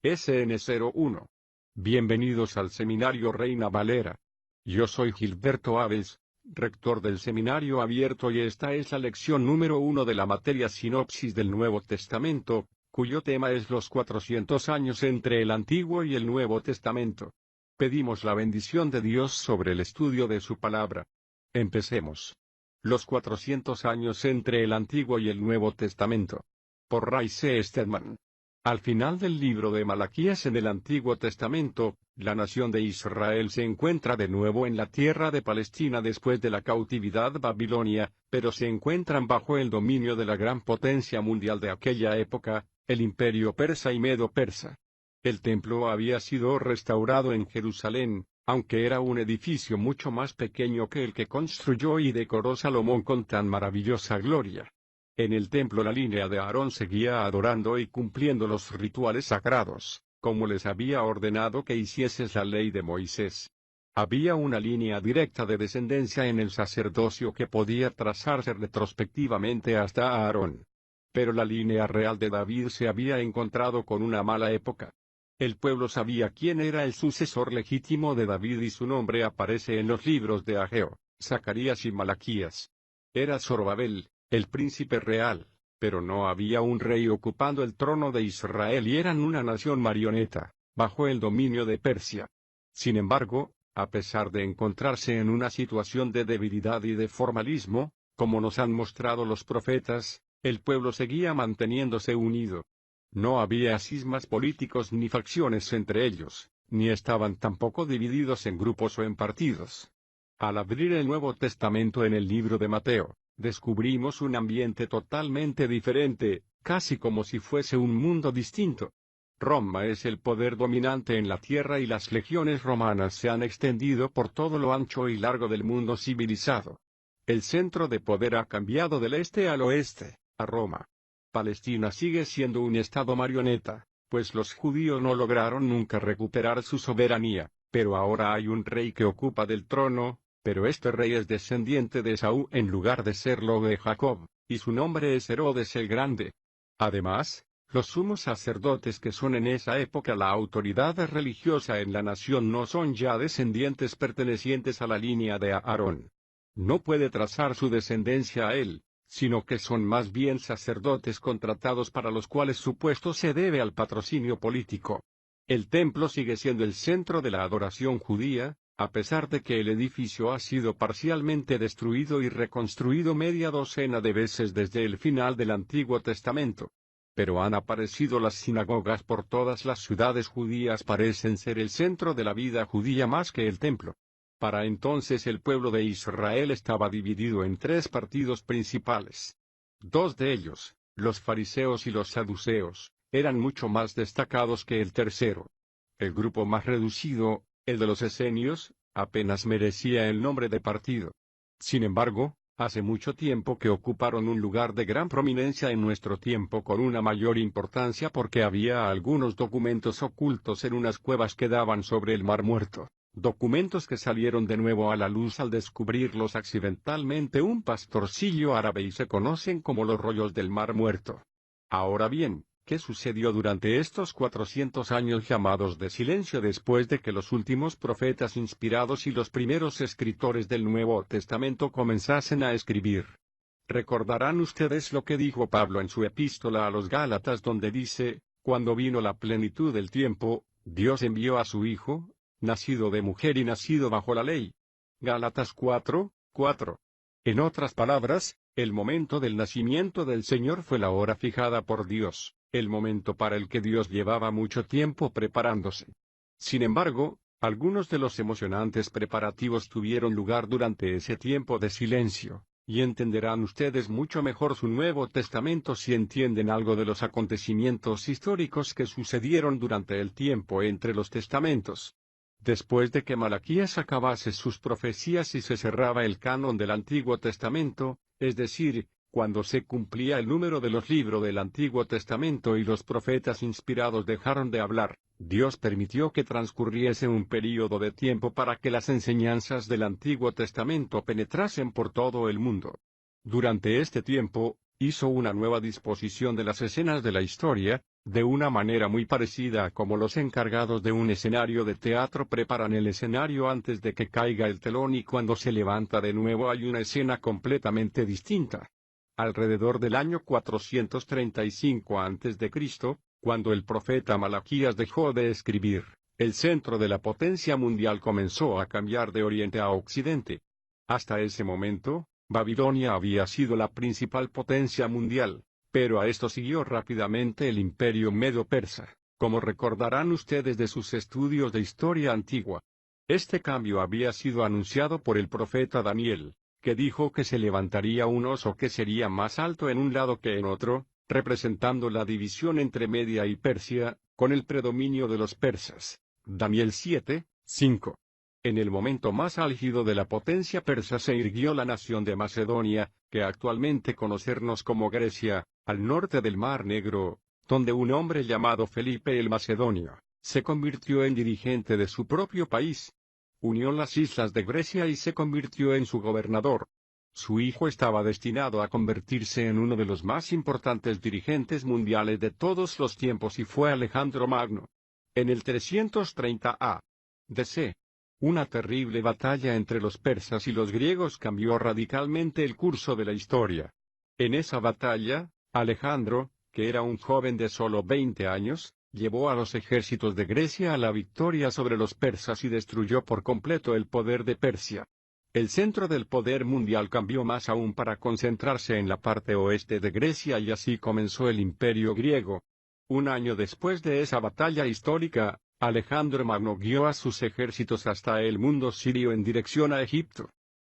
SN01. Bienvenidos al Seminario Reina Valera. Yo soy Gilberto Aves, rector del Seminario Abierto, y esta es la lección número 1 de la materia Sinopsis del Nuevo Testamento, cuyo tema es los 400 años entre el Antiguo y el Nuevo Testamento. Pedimos la bendición de Dios sobre el estudio de su palabra. Empecemos. Los 400 años entre el Antiguo y el Nuevo Testamento. Por Ray C. Stedman. Al final del libro de Malaquías en el Antiguo Testamento, la nación de Israel se encuentra de nuevo en la tierra de Palestina después de la cautividad babilonia, pero se encuentran bajo el dominio de la gran potencia mundial de aquella época, el imperio persa y medo-persa. El templo había sido restaurado en Jerusalén, aunque era un edificio mucho más pequeño que el que construyó y decoró Salomón con tan maravillosa gloria. En el templo la línea de Aarón seguía adorando y cumpliendo los rituales sagrados, como les había ordenado que hicieses la ley de Moisés. Había una línea directa de descendencia en el sacerdocio que podía trazarse retrospectivamente hasta Aarón. Pero la línea real de David se había encontrado con una mala época. El pueblo sabía quién era el sucesor legítimo de David y su nombre aparece en los libros de Ageo, Zacarías y Malaquías. Era Zorobabel, el príncipe real, pero no había un rey ocupando el trono de Israel y eran una nación marioneta, bajo el dominio de Persia. Sin embargo, a pesar de encontrarse en una situación de debilidad y de formalismo, como nos han mostrado los profetas, el pueblo seguía manteniéndose unido. No había cismas políticos ni facciones entre ellos, ni estaban tampoco divididos en grupos o en partidos. Al abrir el Nuevo Testamento en el libro de Mateo, descubrimos un ambiente totalmente diferente, casi como si fuese un mundo distinto. Roma es el poder dominante en la tierra y las legiones romanas se han extendido por todo lo ancho y largo del mundo civilizado. El centro de poder ha cambiado del este al oeste, a Roma. Palestina sigue siendo un estado marioneta, pues los judíos no lograron nunca recuperar su soberanía, pero ahora hay un rey que ocupa del trono, pero este rey es descendiente de Esaú en lugar de serlo de Jacob, y su nombre es Herodes el Grande. Además, los sumos sacerdotes que son en esa época la autoridad religiosa en la nación no son ya descendientes pertenecientes a la línea de Aarón. No puede trazar su descendencia a él, sino que son más bien sacerdotes contratados para los cuales su puesto se debe al patrocinio político. El templo sigue siendo el centro de la adoración judía, a pesar de que el edificio ha sido parcialmente destruido y reconstruido media docena de veces desde el final del Antiguo Testamento. Pero han aparecido las sinagogas por todas las ciudades judías, parecen ser el centro de la vida judía más que el templo. Para entonces el pueblo de Israel estaba dividido en tres partidos principales. Dos de ellos, los fariseos y los saduceos, eran mucho más destacados que el tercero. El grupo más reducido, el de los esenios, apenas merecía el nombre de partido. Sin embargo, hace mucho tiempo que ocuparon un lugar de gran prominencia en nuestro tiempo con una mayor importancia porque había algunos documentos ocultos en unas cuevas que daban sobre el Mar Muerto, documentos que salieron de nuevo a la luz al descubrirlos accidentalmente un pastorcillo árabe y se conocen como los rollos del Mar Muerto. Ahora bien, ¿qué sucedió durante estos 400 años llamados de silencio después de que los últimos profetas inspirados y los primeros escritores del Nuevo Testamento comenzasen a escribir? Recordarán ustedes lo que dijo Pablo en su epístola a los Gálatas, donde dice: cuando vino la plenitud del tiempo, Dios envió a su Hijo, nacido de mujer y nacido bajo la ley. Gálatas 4:4. En otras palabras, el momento del nacimiento del Señor fue la hora fijada por Dios, el momento para el que Dios llevaba mucho tiempo preparándose. Sin embargo, algunos de los emocionantes preparativos tuvieron lugar durante ese tiempo de silencio, y entenderán ustedes mucho mejor su Nuevo Testamento si entienden algo de los acontecimientos históricos que sucedieron durante el tiempo entre los testamentos. Después de que Malaquías acabase sus profecías y se cerraba el canon del Antiguo Testamento, es decir, cuando se cumplía el número de los libros del Antiguo Testamento y los profetas inspirados dejaron de hablar, Dios permitió que transcurriese un período de tiempo para que las enseñanzas del Antiguo Testamento penetrasen por todo el mundo. Durante este tiempo, hizo una nueva disposición de las escenas de la historia, de una manera muy parecida a como los encargados de un escenario de teatro preparan el escenario antes de que caiga el telón y cuando se levanta de nuevo hay una escena completamente distinta. Alrededor del año 435 a.C., cuando el profeta Malaquías dejó de escribir, el centro de la potencia mundial comenzó a cambiar de oriente a occidente. Hasta ese momento, Babilonia había sido la principal potencia mundial, pero a esto siguió rápidamente el imperio medo-persa, como recordarán ustedes de sus estudios de historia antigua. Este cambio había sido anunciado por el profeta Daniel, que dijo que se levantaría un oso que sería más alto en un lado que en otro, representando la división entre Media y Persia, con el predominio de los persas. Daniel 7:5. En el momento más álgido de la potencia persa se irguió la nación de Macedonia, que actualmente conocemos como Grecia, al norte del Mar Negro, donde un hombre llamado Felipe el Macedonio, se convirtió en dirigente de su propio país. Unió las islas de Grecia y se convirtió en su gobernador. Su hijo estaba destinado a convertirse en uno de los más importantes dirigentes mundiales de todos los tiempos y fue Alejandro Magno. En el 330 a.C., una terrible batalla entre los persas y los griegos cambió radicalmente el curso de la historia. En esa batalla, Alejandro, que era un joven de solo 20 años, llevó a los ejércitos de Grecia a la victoria sobre los persas y destruyó por completo el poder de Persia. El centro del poder mundial cambió más aún para concentrarse en la parte oeste de Grecia y así comenzó el imperio griego. Un año después de esa batalla histórica, Alejandro Magno guió a sus ejércitos hasta el mundo sirio en dirección a Egipto.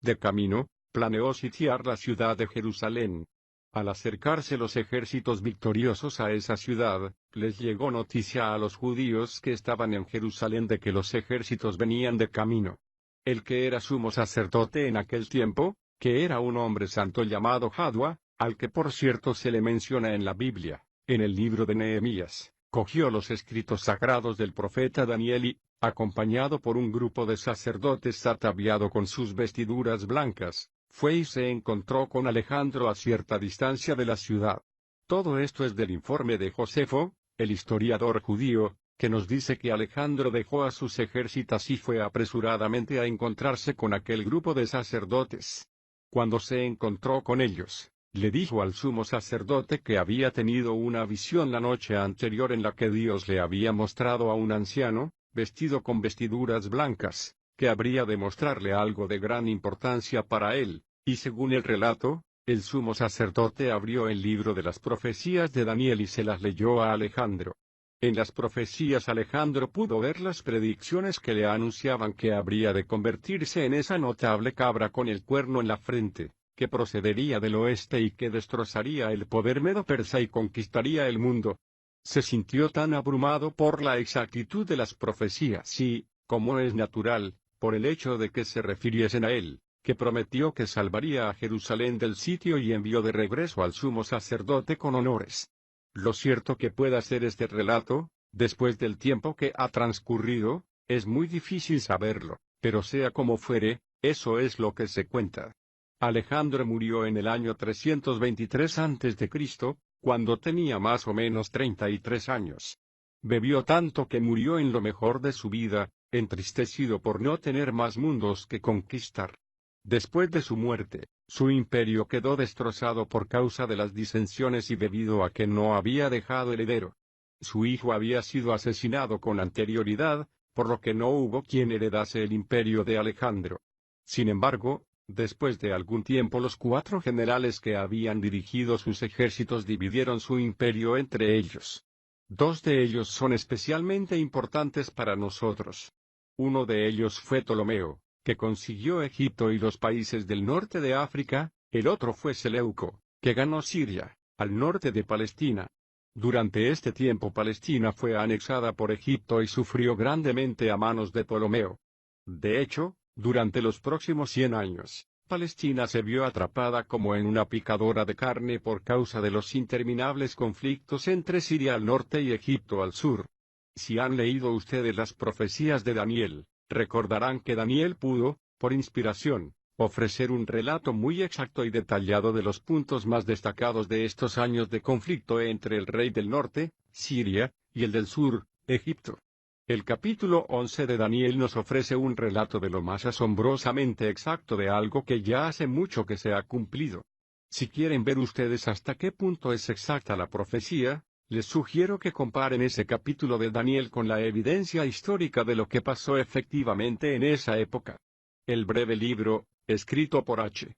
De camino, planeó sitiar la ciudad de Jerusalén. Al acercarse los ejércitos victoriosos a esa ciudad, les llegó noticia a los judíos que estaban en Jerusalén de que los ejércitos venían de camino. El que era sumo sacerdote en aquel tiempo, que era un hombre santo llamado Jadua, al que por cierto se le menciona en la Biblia, en el libro de Nehemías, cogió los escritos sagrados del profeta Daniel y, acompañado por un grupo de sacerdotes ataviado con sus vestiduras blancas, fue y se encontró con Alejandro a cierta distancia de la ciudad. Todo esto es del informe de Josefo, el historiador judío, que nos dice que Alejandro dejó a sus ejércitos y fue apresuradamente a encontrarse con aquel grupo de sacerdotes. Cuando se encontró con ellos, le dijo al sumo sacerdote que había tenido una visión la noche anterior en la que Dios le había mostrado a un anciano, vestido con vestiduras blancas, que habría de mostrarle algo de gran importancia para él, y según el relato, el sumo sacerdote abrió el libro de las profecías de Daniel y se las leyó a Alejandro. En las profecías Alejandro pudo ver las predicciones que le anunciaban que habría de convertirse en esa notable cabra con el cuerno en la frente, que procedería del oeste y que destrozaría el poder medo-persa y conquistaría el mundo. Se sintió tan abrumado por la exactitud de las profecías y, como es natural, por el hecho de que se refiriesen a él, que prometió que salvaría a Jerusalén del sitio y envió de regreso al sumo sacerdote con honores. Lo cierto que pueda ser este relato, después del tiempo que ha transcurrido, es muy difícil saberlo, pero sea como fuere, eso es lo que se cuenta. Alejandro murió en el año 323 a.C., cuando tenía más o menos 33 años. Bebió tanto que murió en lo mejor de su vida, entristecido por no tener más mundos que conquistar. Después de su muerte, su imperio quedó destrozado por causa de las disensiones y debido a que no había dejado heredero. Su hijo había sido asesinado con anterioridad, por lo que no hubo quien heredase el imperio de Alejandro. Sin embargo, después de algún tiempo los 4 generales que habían dirigido sus ejércitos dividieron su imperio entre ellos. 2 de ellos son especialmente importantes para nosotros. Uno de ellos fue Ptolomeo, que consiguió Egipto y los países del norte de África, el otro fue Seleuco, que ganó Siria, al norte de Palestina. Durante este tiempo Palestina fue anexada por Egipto y sufrió grandemente a manos de Ptolomeo. De hecho, durante los próximos 100 años, Palestina se vio atrapada como en una picadora de carne por causa de los interminables conflictos entre Siria al norte y Egipto al sur. Si han leído ustedes las profecías de Daniel, recordarán que Daniel pudo, por inspiración, ofrecer un relato muy exacto y detallado de los puntos más destacados de estos años de conflicto entre el rey del norte, Siria, y el del sur, Egipto. El capítulo 11 de Daniel nos ofrece un relato de lo más asombrosamente exacto de algo que ya hace mucho que se ha cumplido. Si quieren ver ustedes hasta qué punto es exacta la profecía, les sugiero que comparen ese capítulo de Daniel con la evidencia histórica de lo que pasó efectivamente en esa época. El breve libro, escrito por H.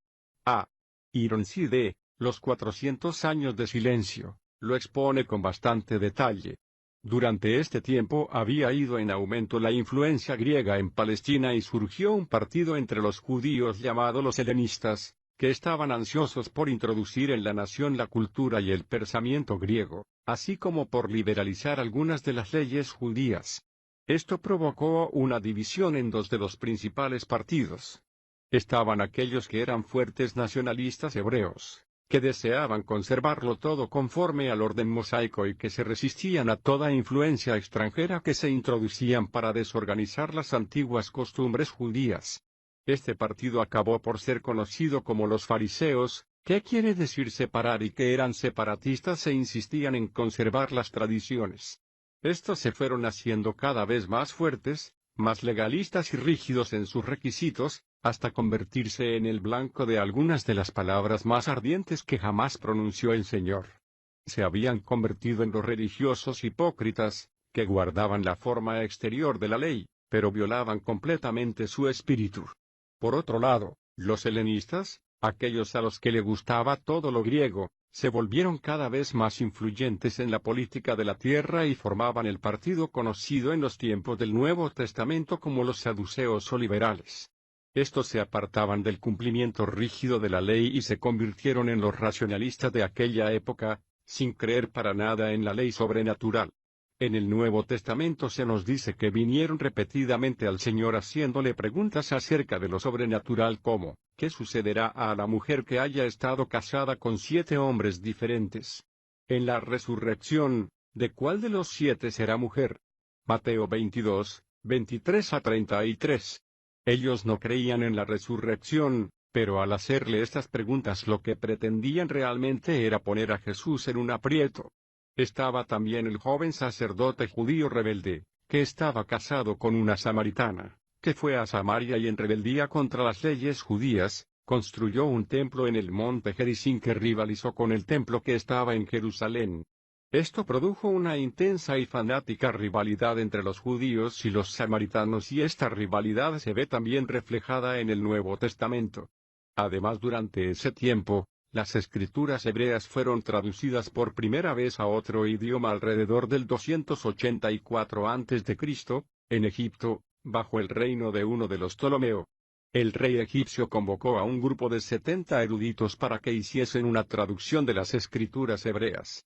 A. Ironside, Los 400 años de silencio, lo expone con bastante detalle. Durante este tiempo había ido en aumento la influencia griega en Palestina y surgió un partido entre los judíos llamado los helenistas, que estaban ansiosos por introducir en la nación la cultura y el pensamiento griego, así como por liberalizar algunas de las leyes judías. Esto provocó una división en dos de los principales partidos. Estaban aquellos que eran fuertes nacionalistas hebreos, que deseaban conservarlo todo conforme al orden mosaico y que se resistían a toda influencia extranjera que se introducían para desorganizar las antiguas costumbres judías. Este partido acabó por ser conocido como los fariseos, que quiere decir separar, y que eran separatistas e insistían en conservar las tradiciones. Estos se fueron haciendo cada vez más fuertes, más legalistas y rígidos en sus requisitos, hasta convertirse en el blanco de algunas de las palabras más ardientes que jamás pronunció el Señor. Se habían convertido en los religiosos hipócritas, que guardaban la forma exterior de la ley, pero violaban completamente su espíritu. Por otro lado, los helenistas, aquellos a los que le gustaba todo lo griego, se volvieron cada vez más influyentes en la política de la tierra y formaban el partido conocido en los tiempos del Nuevo Testamento como los saduceos o liberales. Estos se apartaban del cumplimiento rígido de la ley y se convirtieron en los racionalistas de aquella época, sin creer para nada en la ley sobrenatural. En el Nuevo Testamento se nos dice que vinieron repetidamente al Señor haciéndole preguntas acerca de lo sobrenatural como, ¿qué sucederá a la mujer que haya estado casada con 7 hombres diferentes? En la resurrección, ¿de cuál de los 7 será mujer? Mateo 22, 23 a 33. Ellos no creían en la resurrección, pero al hacerle estas preguntas lo que pretendían realmente era poner a Jesús en un aprieto. Estaba también el joven sacerdote judío rebelde, que estaba casado con una samaritana, que fue a Samaria y en rebeldía contra las leyes judías, construyó un templo en el monte Gerizim que rivalizó con el templo que estaba en Jerusalén. Esto produjo una intensa y fanática rivalidad entre los judíos y los samaritanos, y esta rivalidad se ve también reflejada en el Nuevo Testamento. Además, durante ese tiempo, las escrituras hebreas fueron traducidas por primera vez a otro idioma alrededor del 284 a.C., en Egipto, bajo el reino de uno de los Ptolomeo. El rey egipcio convocó a un grupo de 70 eruditos para que hiciesen una traducción de las escrituras hebreas.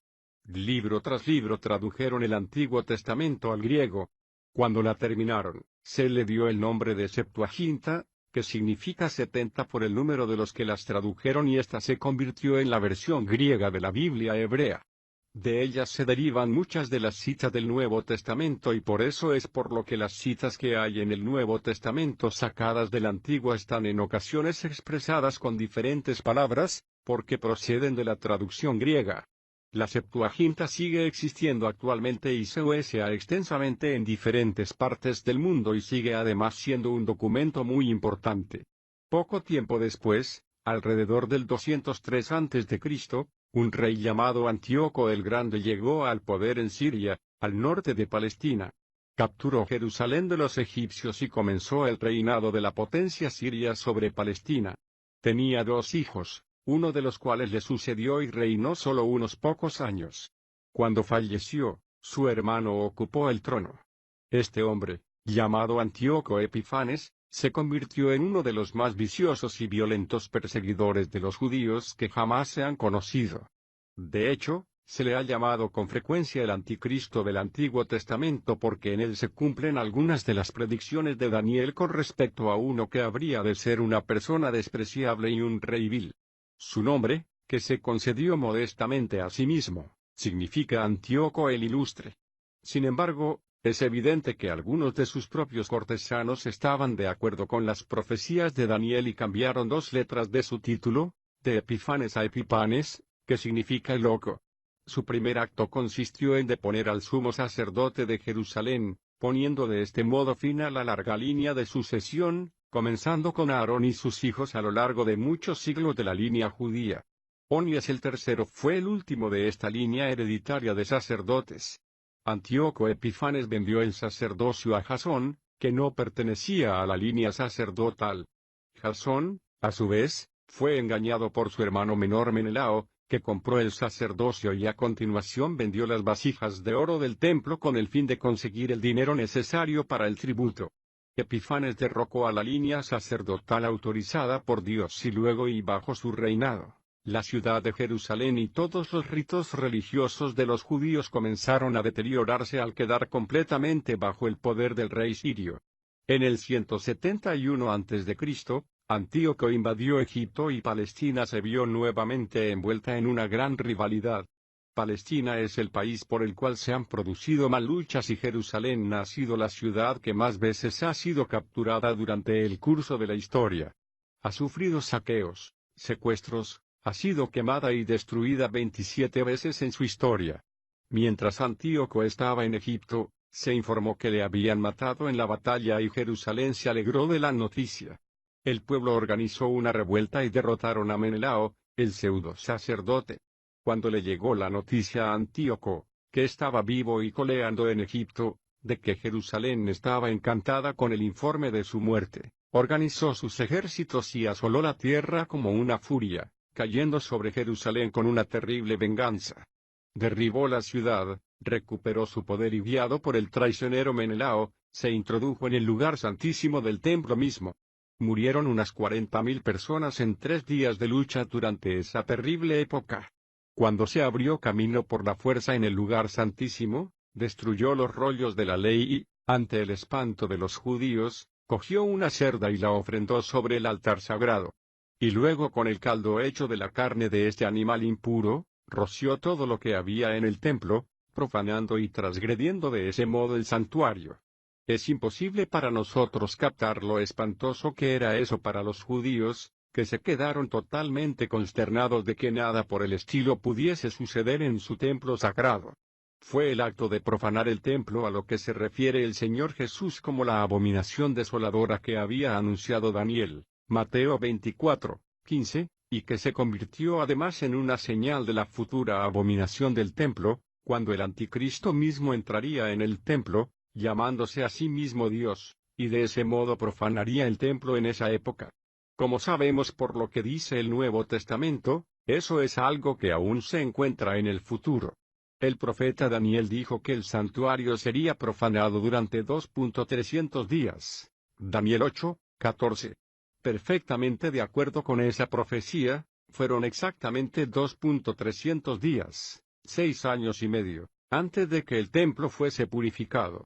Libro tras libro tradujeron el Antiguo Testamento al griego. Cuando la terminaron, se le dio el nombre de Septuaginta, que significa 70 por el número de los que las tradujeron, y esta se convirtió en la versión griega de la Biblia hebrea. De ellas se derivan muchas de las citas del Nuevo Testamento, y por eso es por lo que las citas que hay en el Nuevo Testamento sacadas del Antiguo están en ocasiones expresadas con diferentes palabras, porque proceden de la traducción griega. La Septuaginta sigue existiendo actualmente y se usa extensamente en diferentes partes del mundo y sigue además siendo un documento muy importante. Poco tiempo después, alrededor del 203 a.C., un rey llamado Antíoco el Grande llegó al poder en Siria, al norte de Palestina. Capturó Jerusalén de los egipcios y comenzó el reinado de la potencia siria sobre Palestina. Tenía 2 hijos, uno de los cuales le sucedió y reinó solo unos pocos años. Cuando falleció, su hermano ocupó el trono. Este hombre, llamado Antíoco Epifanes, se convirtió en uno de los más viciosos y violentos perseguidores de los judíos que jamás se han conocido. De hecho, se le ha llamado con frecuencia el Anticristo del Antiguo Testamento porque en él se cumplen algunas de las predicciones de Daniel con respecto a uno que habría de ser una persona despreciable y un rey vil. Su nombre, que se concedió modestamente a sí mismo, significa Antíoco el Ilustre. Sin embargo, Es evidente que algunos de sus propios cortesanos estaban de acuerdo con las profecías de Daniel y cambiaron 2 letras de su título, de Epifanes a Epipanes, que significa el loco. Su primer acto consistió en deponer al sumo sacerdote de Jerusalén, poniendo de este modo fin a la larga línea de sucesión, comenzando con Aarón y sus hijos a lo largo de muchos siglos de la línea judía. Onías el tercero fue el último de esta línea hereditaria de sacerdotes. Antíoco Epifanes vendió el sacerdocio a Jasón, que no pertenecía a la línea sacerdotal. Jasón, a su vez, fue engañado por su hermano menor Menelao, que compró el sacerdocio y a continuación vendió las vasijas de oro del templo con el fin de conseguir el dinero necesario para el tributo. Epifanes derrocó a la línea sacerdotal autorizada por Dios y luego y bajo su reinado, la ciudad de Jerusalén y todos los ritos religiosos de los judíos comenzaron a deteriorarse al quedar completamente bajo el poder del rey sirio. En el 171 a.C., Antíoco invadió Egipto y Palestina se vio nuevamente envuelta en una gran rivalidad. Palestina es el país por el cual se han producido más luchas y Jerusalén ha sido la ciudad que más veces ha sido capturada durante el curso de la historia. Ha sufrido saqueos, secuestros, ha sido quemada y destruida 27 veces en su historia. Mientras Antíoco estaba en Egipto, se informó que le habían matado en la batalla y Jerusalén se alegró de la noticia. El pueblo organizó una revuelta y derrotaron a Menelao, el pseudo sacerdote. Cuando le llegó la noticia a Antíoco, que estaba vivo y coleando en Egipto, de que Jerusalén estaba encantada con el informe de su muerte, organizó sus ejércitos y asoló la tierra como una furia, cayendo sobre Jerusalén con una terrible venganza. Derribó la ciudad, recuperó su poder y guiado por el traicionero Menelao, se introdujo en el lugar santísimo del templo mismo. Murieron unas 40.000 personas en 3 días de lucha durante esa terrible época. Cuando se abrió camino por la fuerza en el lugar santísimo, destruyó los rollos de la ley y, ante el espanto de los judíos, cogió una cerda y la ofrendó sobre el altar sagrado. Y luego con el caldo hecho de la carne de este animal impuro, roció todo lo que había en el templo, profanando y transgrediendo de ese modo el santuario. Es imposible para nosotros captar lo espantoso que era eso para los judíos, que se quedaron totalmente consternados de que nada por el estilo pudiese suceder en su templo sagrado. Fue el acto de profanar el templo a lo que se refiere el Señor Jesús como la abominación desoladora que había anunciado Daniel, Mateo 24:15, y que se convirtió además en una señal de la futura abominación del templo, cuando el anticristo mismo entraría en el templo, llamándose a sí mismo Dios, y de ese modo profanaría el templo en esa época. Como sabemos por lo que dice el Nuevo Testamento, eso es algo que aún se encuentra en el futuro. El profeta Daniel dijo que el santuario sería profanado durante 2.300 días. Daniel 8:14. Perfectamente de acuerdo con esa profecía, fueron exactamente 2.300 días, 6 años y medio, antes de que el templo fuese purificado.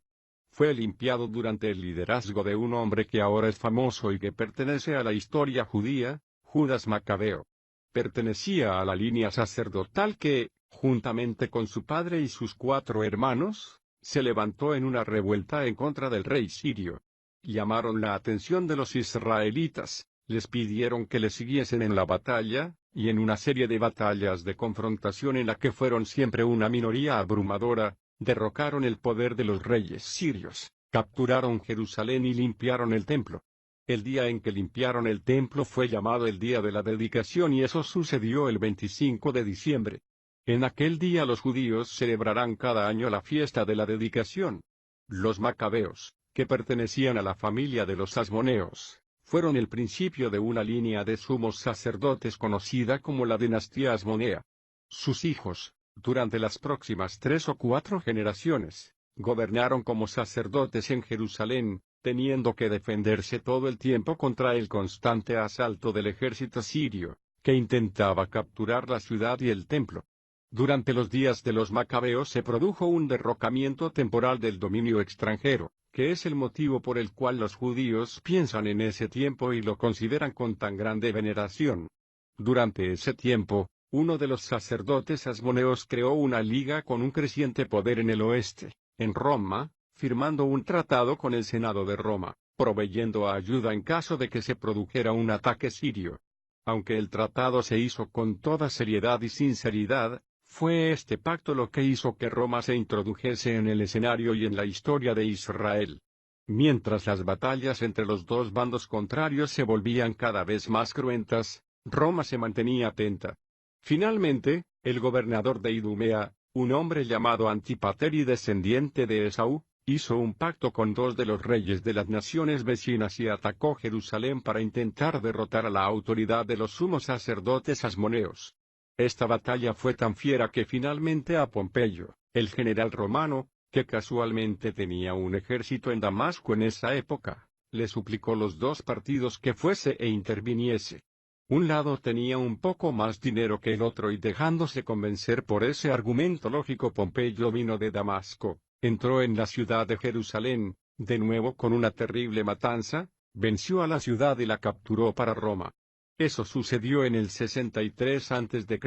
Fue limpiado durante el liderazgo de un hombre que ahora es famoso y que pertenece a la historia judía, Judas Macabeo. Pertenecía a la línea sacerdotal que, juntamente con su padre y sus 4 hermanos, se levantó en una revuelta en contra del rey sirio. Llamaron la atención de los israelitas, les pidieron que le siguiesen en la batalla, y en una serie de batallas de confrontación en la que fueron siempre una minoría abrumadora, derrocaron el poder de los reyes sirios, capturaron Jerusalén y limpiaron el templo. El día en que limpiaron el templo fue llamado el día de la dedicación y eso sucedió el 25 de diciembre. En aquel día los judíos celebrarán cada año la fiesta de la dedicación. Los macabeos, que pertenecían a la familia de los asmoneos, fueron el principio de una línea de sumos sacerdotes conocida como la dinastía asmonea. Sus hijos, durante las próximas 3 o 4 generaciones, gobernaron como sacerdotes en Jerusalén, teniendo que defenderse todo el tiempo contra el constante asalto del ejército sirio, que intentaba capturar la ciudad y el templo. Durante los días de los macabeos se produjo un derrocamiento temporal del dominio extranjero, que es el motivo por el cual los judíos piensan en ese tiempo y lo consideran con tan grande veneración. Durante ese tiempo, uno de los sacerdotes asmoneos creó una liga con un creciente poder en el oeste, en Roma, firmando un tratado con el Senado de Roma, proveyendo ayuda en caso de que se produjera un ataque sirio. Aunque el tratado se hizo con toda seriedad y sinceridad, fue este pacto lo que hizo que Roma se introdujese en el escenario y en la historia de Israel. Mientras las batallas entre los dos bandos contrarios se volvían cada vez más cruentas, Roma se mantenía atenta. Finalmente, el gobernador de Idumea, un hombre llamado Antípater y descendiente de Esaú, hizo un pacto con dos de los reyes de las naciones vecinas y atacó Jerusalén para intentar derrotar a la autoridad de los sumos sacerdotes asmoneos. Esta batalla fue tan fiera que finalmente a Pompeyo, el general romano, que casualmente tenía un ejército en Damasco en esa época, le suplicó los dos partidos que fuese e interviniese. Un lado tenía un poco más dinero que el otro y dejándose convencer por ese argumento lógico Pompeyo vino de Damasco, entró en la ciudad de Jerusalén, de nuevo con una terrible matanza, venció a la ciudad y la capturó para Roma. Eso sucedió en el 63 a.C.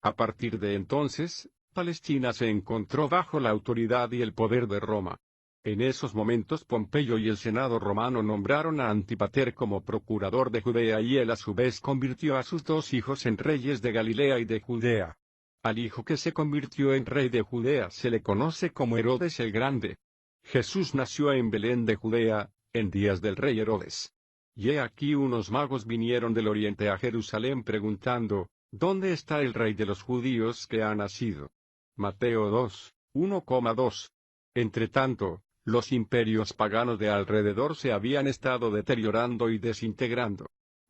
A partir de entonces, Palestina se encontró bajo la autoridad y el poder de Roma. En esos momentos Pompeyo y el Senado romano nombraron a Antípater como procurador de Judea y él a su vez convirtió a sus dos hijos en reyes de Galilea y de Judea. Al hijo que se convirtió en rey de Judea se le conoce como Herodes el Grande. Jesús nació en Belén de Judea, en días del rey Herodes. Y he aquí unos magos vinieron del oriente a Jerusalén preguntando, ¿dónde está el rey de los judíos que ha nacido? Mateo 2, 1,2. Entretanto, los imperios paganos de alrededor se habían estado deteriorando y desintegrando.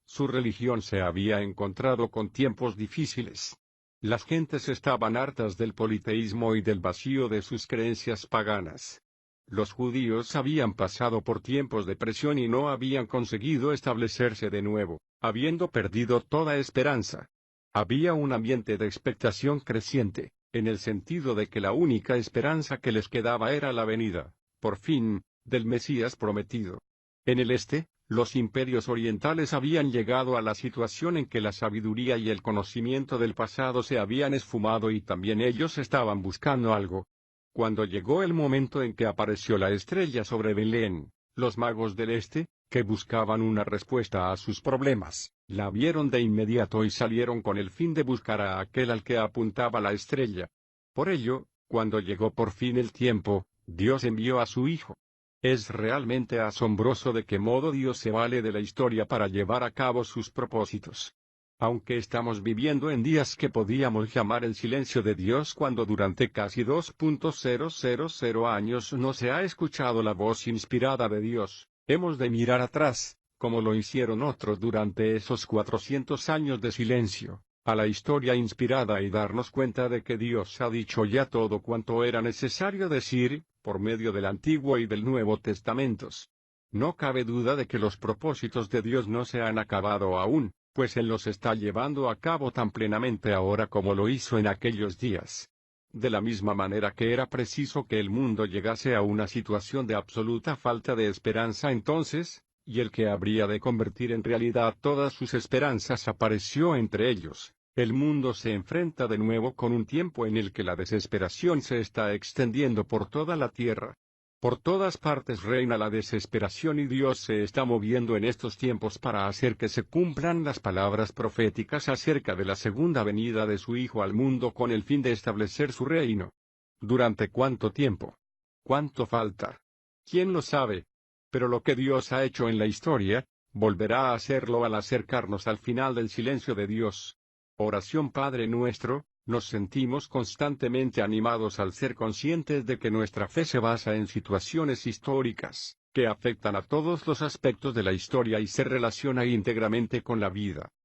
Su religión se había encontrado con tiempos difíciles. Las gentes estaban hartas del politeísmo y del vacío de sus creencias paganas. Los judíos habían pasado por tiempos de presión y no habían conseguido establecerse de nuevo, habiendo perdido toda esperanza. Había un ambiente de expectación creciente, en el sentido de que la única esperanza que les quedaba era la venida, por fin, del Mesías prometido. En el este, los imperios orientales habían llegado a la situación en que la sabiduría y el conocimiento del pasado se habían esfumado y también ellos estaban buscando algo. Cuando llegó el momento en que apareció la estrella sobre Belén, los magos del este, que buscaban una respuesta a sus problemas, la vieron de inmediato y salieron con el fin de buscar a aquel al que apuntaba la estrella. Por ello, cuando llegó por fin el tiempo, Dios envió a su Hijo. Es realmente asombroso de qué modo Dios se vale de la historia para llevar a cabo sus propósitos. Aunque estamos viviendo en días que podíamos llamar el silencio de Dios cuando durante casi 2.000 años no se ha escuchado la voz inspirada de Dios, hemos de mirar atrás, como lo hicieron otros durante esos 400 años de silencio, a la historia inspirada y darnos cuenta de que Dios ha dicho ya todo cuanto era necesario decir, por medio del Antiguo y del Nuevo Testamentos. No cabe duda de que los propósitos de Dios no se han acabado aún, pues Él los está llevando a cabo tan plenamente ahora como lo hizo en aquellos días. De la misma manera que era preciso que el mundo llegase a una situación de absoluta falta de esperanza entonces, y el que habría de convertir en realidad todas sus esperanzas apareció entre ellos, el mundo se enfrenta de nuevo con un tiempo en el que la desesperación se está extendiendo por toda la tierra. Por todas partes reina la desesperación y Dios se está moviendo en estos tiempos para hacer que se cumplan las palabras proféticas acerca de la segunda venida de su Hijo al mundo con el fin de establecer su reino. ¿Durante cuánto tiempo? ¿Cuánto falta? ¿Quién lo sabe? Pero lo que Dios ha hecho en la historia, volverá a hacerlo al acercarnos al final del silencio de Dios. Oración Padre nuestro. Nos sentimos constantemente animados al ser conscientes de que nuestra fe se basa en situaciones históricas, que afectan a todos los aspectos de la historia y se relaciona íntegramente con la vida.